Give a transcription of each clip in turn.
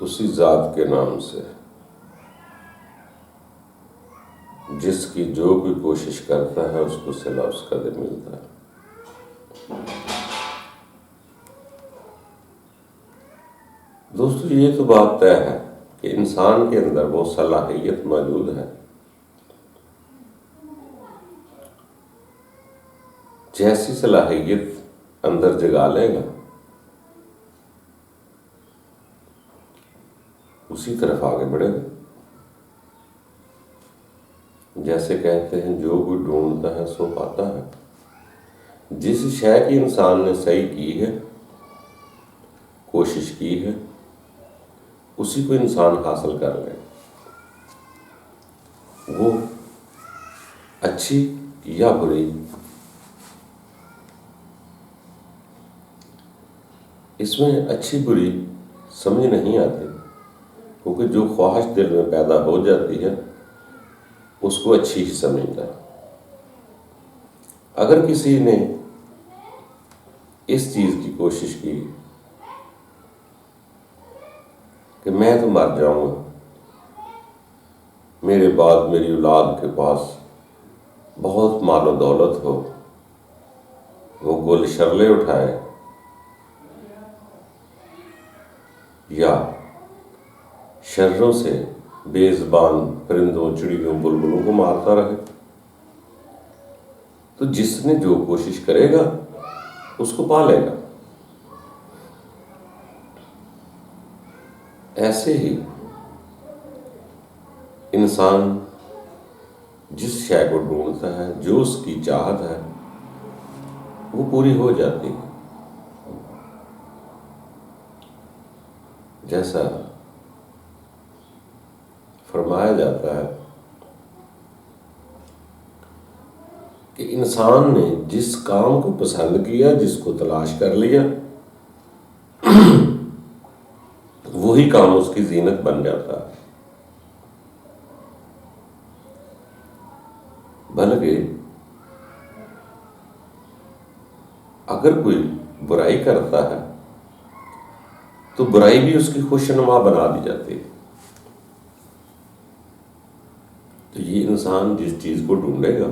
اسی ذات کے نام سے جس کی جو کوئی کوشش کرتا ہے اس کو صلہ اس کا دن ملتا ہے۔ دوستو، یہ تو بات طے ہے کہ انسان کے اندر وہ صلاحیت موجود ہے، جیسی صلاحیت اندر جگا لے گا اسی طرف آگے بڑھے گا۔ جیسے کہتے ہیں جو کوئی ڈھونڈتا ہے سو پاتا ہے۔ جس شے کی انسان نے صحیح کی ہے، کوشش کی ہے، اسی کو انسان حاصل کر لے، وہ اچھی یا بری، اس میں اچھی بری سمجھ نہیں آتی، کیونکہ جو خواہش دل میں پیدا ہو جاتی ہے اس کو اچھی ہی سمجھتا ہے۔ اگر کسی نے اس چیز کی کوشش کی کہ میں تو مر جاؤں گا، میرے بعد میری اولاد کے پاس بہت مال و دولت ہو، وہ گل شرلے اٹھائے یا شروں سے بے زبان پرندوں، چڑیوں، بلبلوں کو مارتا رہے، تو جس نے جو کوشش کرے گا اس کو پا لے گا۔ ایسے ہی انسان جس شے کو ڈھونڈتا ہے، جو اس کی چاہت ہے، وہ پوری ہو جاتی ہے۔ جیسا فرمایا جاتا ہے کہ انسان نے جس کام کو پسند کیا، جس کو تلاش کر لیا، وہی کام اس کی زینت بن جاتا ہے۔ بلکہ اگر کوئی برائی کرتا ہے تو برائی بھی اس کی خوشنما بنا دی جاتی ہے۔ تو یہ انسان جس چیز کو ڈھونڈے گا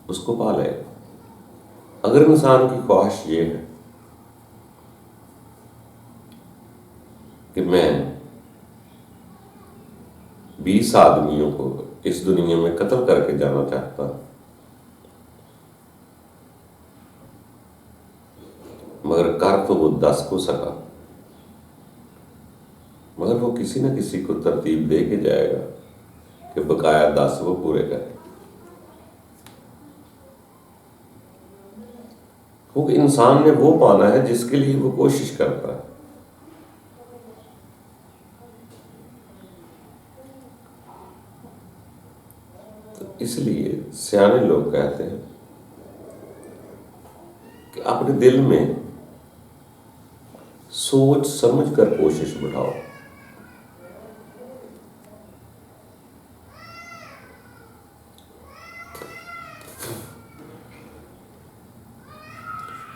اس کو پا لے گا۔ اگر انسان کی خواہش یہ ہے کہ میں 20 آدمیوں کو اس دنیا میں قتل کر کے جانا چاہتا ہوں، مگر کر تو وہ 10 کو سکا، مگر وہ کسی نہ کسی کو ترتیب دے کے جائے گا کہ بقایا 10 وہ پورے کرے، کیونکہ انسان نے وہ پانا ہے جس کے لیے وہ کوشش کرتا ہے۔ تو اس لیے سیانے لوگ کہتے ہیں کہ اپنے دل میں سوچ سمجھ کر کوشش بڑھاؤ۔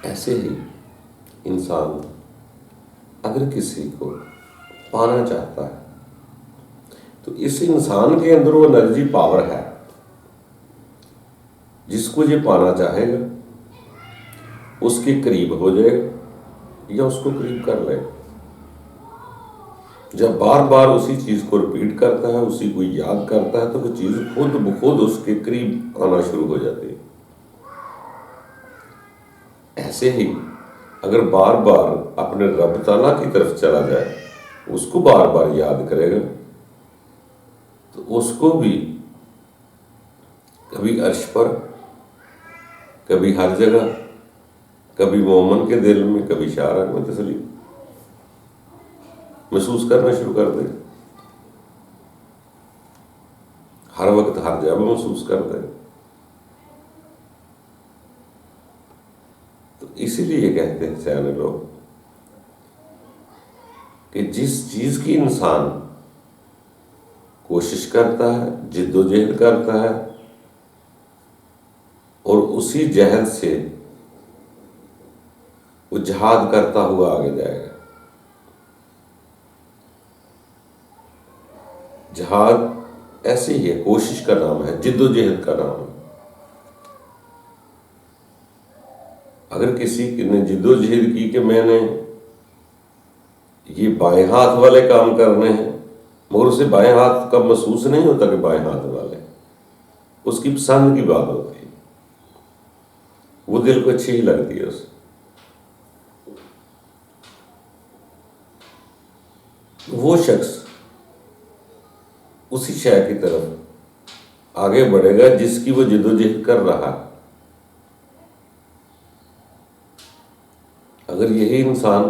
ایسے ہی انسان اگر کسی کو پانا چاہتا ہے تو اس انسان کے اندر وہ انرجی پاور ہے، جس کو یہ پانا چاہے گا اس کے قریب ہو جائے گا یا اس کو قریب کر لے گا۔ جب بار بار اسی چیز کو ریپیٹ کرتا ہے، اسی کو یاد کرتا ہے، تو وہ چیز خود بخود اس کے قریب آنا شروع ہو جاتی ہے۔ ایسے ہی اگر بار بار اپنے رب تعالیٰ کی طرف چلا جائے، اس کو بار بار یاد کرے گا، تو اس کو بھی کبھی عرش پر، کبھی ہر جگہ، کبھی مومن کے دل میں، کبھی شارک میں تسلیم محسوس کرنا شروع کر دے، ہر وقت ہر جگہ محسوس کر دے۔ تو اسی لیے کہتے ہیں سیانے لوگ کہ جس چیز کی انسان کوشش کرتا ہے، جد و جہد کرتا ہے، اور اسی جہد سے وہ جہاد کرتا ہوا آگے جائے گا، جہاد ایسے ہی ہے، کوشش کا نام ہے، جد و جہد کا نام ہے۔ اگر کسی نے جد و جہد کی کہ میں نے یہ بائیں ہاتھ والے کام کرنے ہیں، مگر اسے بائیں ہاتھ کا محسوس نہیں ہوتا کہ بائیں ہاتھ والے، اس کی پسند کی بات ہوتی ہے، وہ دل کو اچھی ہی لگتی ہے اسے۔ وہ شخص اسی شے کی طرف آگے بڑھے گا جس کی وہ جد و جہد کر رہا ہے۔ اگر یہی انسان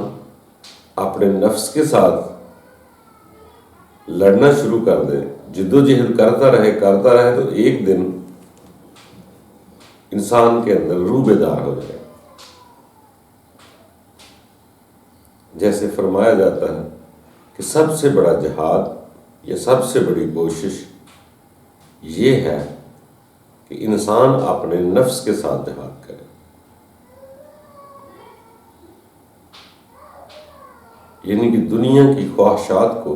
اپنے نفس کے ساتھ لڑنا شروع کر دے، جد و جہد کرتا رہے تو ایک دن انسان کے اندر روح بیدار ہو جائے۔ جیسے فرمایا جاتا ہے کہ سب سے بڑا جہاد یا سب سے بڑی کوشش یہ ہے کہ انسان اپنے نفس کے ساتھ جہاد کرے، یعنی کہ دنیا کی خواہشات کو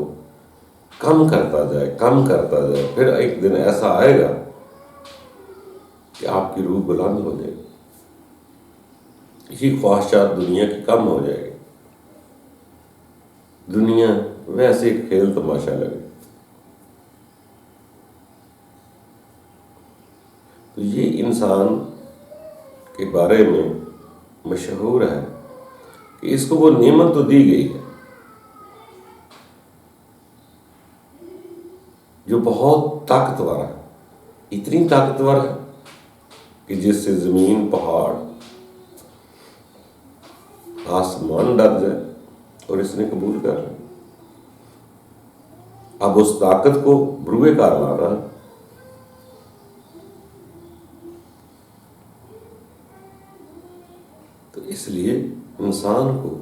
کم کرتا جائے، پھر ایک دن ایسا آئے گا کہ آپ کی روح بلند ہو جائے گی، یہ خواہشات دنیا کی کم ہو جائے گی، دنیا ویسے کھیل تماشا لگے۔ تو یہ انسان کے بارے میں مشہور ہے کہ اس کو وہ نعمت تو دی گئی ہے جو بہت طاقتور ہے، اتنی طاقتور ہے کہ جس سے زمین، پہاڑ، آسمان ڈر جائے، اور اس نے قبول کر لیا۔ اب اس طاقت کو بروئے کار لانا ہے۔ تو اس لیے انسان کو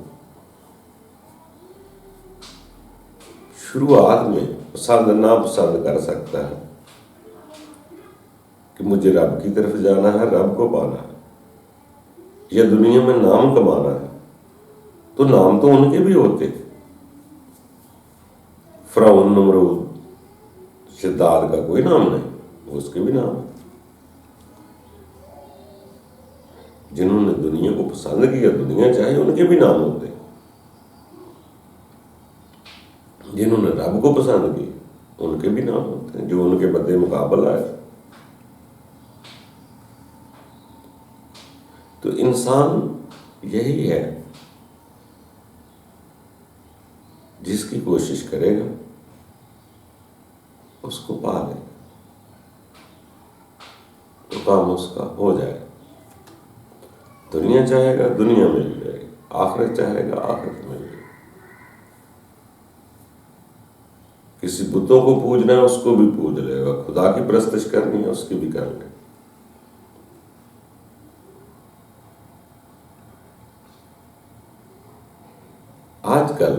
شروعات میں پسند ناپسند کر سکتا ہے کہ مجھے رب کی طرف جانا ہے، رب کو پانا ہے، یا دنیا میں نام کمانا ہے، تو نام تو ان کے بھی ہوتے، فرعون، نمرود، شداد کا کوئی نام نہیں، اس کے بھی نام ہے۔ جنہوں نے دنیا کو پسند کیا، دنیا چاہے، ان کے بھی نام ہوتے، جنہوں نے رب کو پسند کیا ان کے بھی نام ہوتے ہیں، جو ان کے مد مقابل آئے۔ تو انسان یہی ہے، جس کی کوشش کرے گا اس کو پا لے، تو کام اس کا ہو جائے۔ دنیا چاہے گا دنیا مل جائے گی، آخرت چاہے گا آخرت مل جائے گی۔ کسی بتوں کو پوجنا ہے اس کو بھی پوج لے گا، خدا کی پرستش کرنی ہے اس کی بھی کر لے۔ آج کل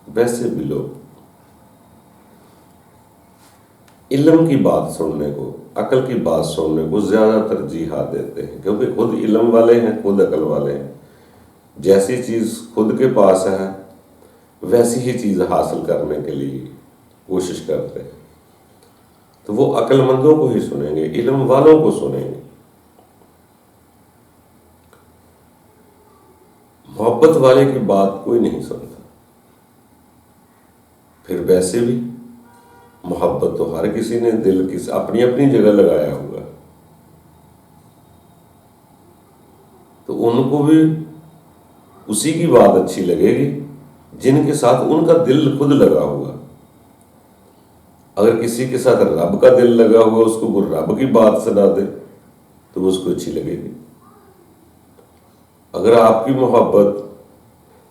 ویسے بھی لوگ علم کی بات سننے کو، عقل کی بات سننے کو زیادہ ترجیحات دیتے ہیں، کیونکہ خود علم والے ہیں، خود عقل والے ہیں، جیسی چیز خود کے پاس ہے ویسی ہی چیز حاصل کرنے کے لیے کوشش کرتے ہیں، تو وہ عقل مندوں کو ہی سنیں گے، علم والوں کو سنیں گے۔ محبت والے کی بات کوئی نہیں سنتا۔ پھر ویسے بھی محبت تو ہر کسی نے دل کی اپنی اپنی جگہ لگایا ہوا، تو ان کو بھی اسی کی بات اچھی لگے گی جن کے ساتھ ان کا دل خود لگا ہوا۔ اگر کسی کے ساتھ رب کا دل لگا ہوا، اس کو وہ رب کی بات سنا دے تو اس کو اچھی لگے گی۔ اگر آپ کی محبت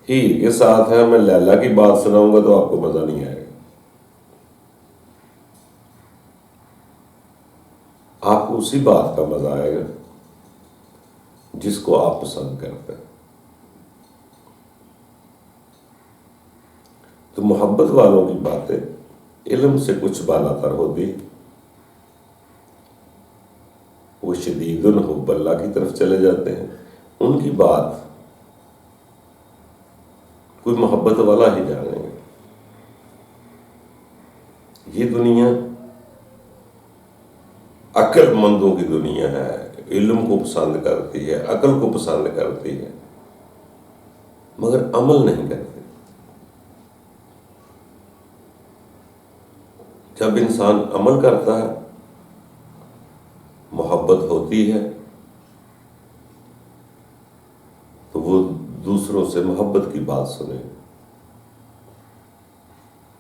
ہیر کے ساتھ ہے، میں لیلا کی بات سناؤں گا تو آپ کو مزہ نہیں آئے گا، آپ کو اسی بات کا مزہ آئے گا جس کو آپ پسند کرتے ہیں۔ تو محبت والوں کی باتیں علم سے کچھ بالا تر ہوتی، وہ شدید الحب اللہ کی طرف چلے جاتے ہیں، ان کی بات کوئی محبت والا ہی جانے گا۔ یہ دنیا عقل مندوں کی دنیا ہے، علم کو پسند کرتی ہے، عقل کو پسند کرتی ہے، مگر عمل نہیں کرتے۔ جب انسان عمل کرتا ہے، محبت ہوتی ہے، تو وہ دوسروں سے محبت کی بات سنے۔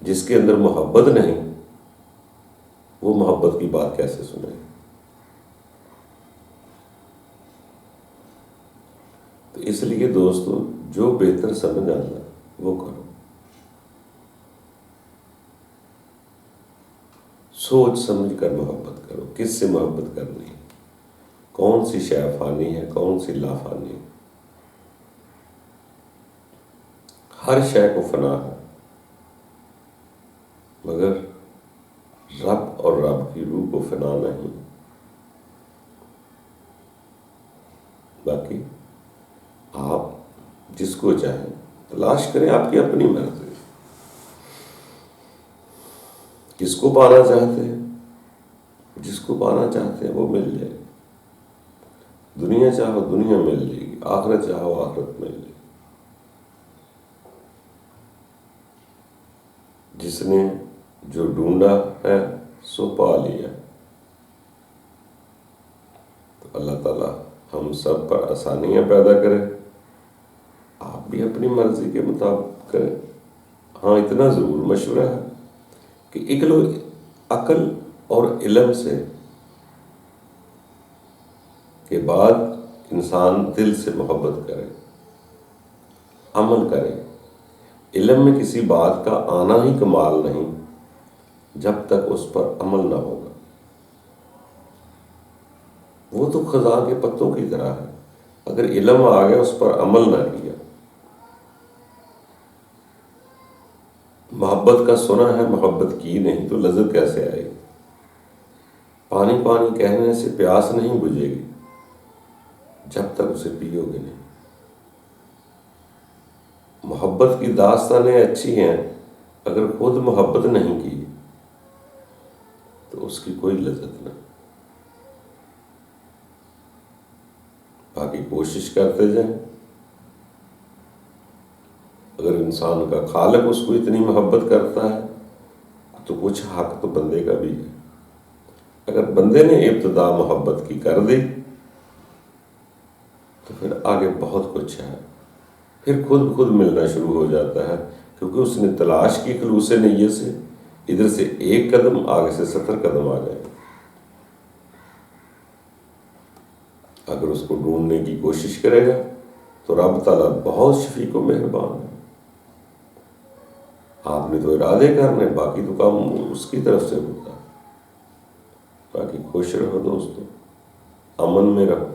جس کے اندر محبت نہیں، وہ محبت کی بات کیسے سنے؟ تو اس لیے دوستو، جو بہتر سمجھ آتا وہ کرو۔ سوچ سمجھ کر محبت کرو۔ کس سے محبت کرنی ہے؟ کون سی شے فانی ہے، کون سی لا فانی ہے؟ ہر شے کو فنا ہے، مگر رب اور رب کی روح کو فنا نہیں۔ باقی آپ جس کو چاہیں تلاش کریں، آپ کی اپنی مرضی۔ کس کو پانا چاہتے ہیں؟ جس کو پانا چاہتے ہیں وہ مل جائے گی۔ دنیا چاہو دنیا مل جائے گی، آخرت چاہو آخرت مل جائے گی۔ جس نے جو ڈھونڈا ہے سو پا لیا۔ تو اللہ تعالیٰ ہم سب پر آسانیاں پیدا کرے، آپ بھی اپنی مرضی کے مطابق کریں۔ ہاں اتنا ضرور مشورہ ہے کہ عقل اور علم سے کے بعد انسان دل سے محبت کرے، عمل کرے۔ علم میں کسی بات کا آنا ہی کمال نہیں جب تک اس پر عمل نہ ہوگا۔ وہ تو خزاں کے پتوں کی طرح ہے، اگر علم آ گیا اس پر عمل نہ کیا۔ محبت کا سنا ہے، محبت کی نہیں، تو لذت کیسے آئے گی؟ پانی پانی کہنے سے پیاس نہیں بجھے گی جب تک اسے پیو گے نہیں۔ محبت کی داستانیں اچھی ہیں، اگر خود محبت نہیں کی تو اس کی کوئی لذت نہیں۔ باقی کوشش کرتے جائیں۔ اگر انسان کا خالق اس کو اتنی محبت کرتا ہے تو کچھ حق تو بندے کا بھی ہے۔ اگر بندے نے ابتدا محبت کی کر دی تو پھر آگے بہت کچھ ہے، پھر خود ملنا شروع ہو جاتا ہے، کیونکہ اس نے تلاش کی خلوص نیت سے، ادھر سے ایک قدم آگے سے 70 قدم آ جائے۔ اگر اس کو ڈھونڈنے کی کوشش کرے گا تو رب تعالیٰ بہت شفیق و مہربان ہے۔ آپ نے تو ارادے کرنے، باقی تو کام اس کی طرف سے ہوتا ہے۔ باقی خوش رہو دوستو، امن میں رہو۔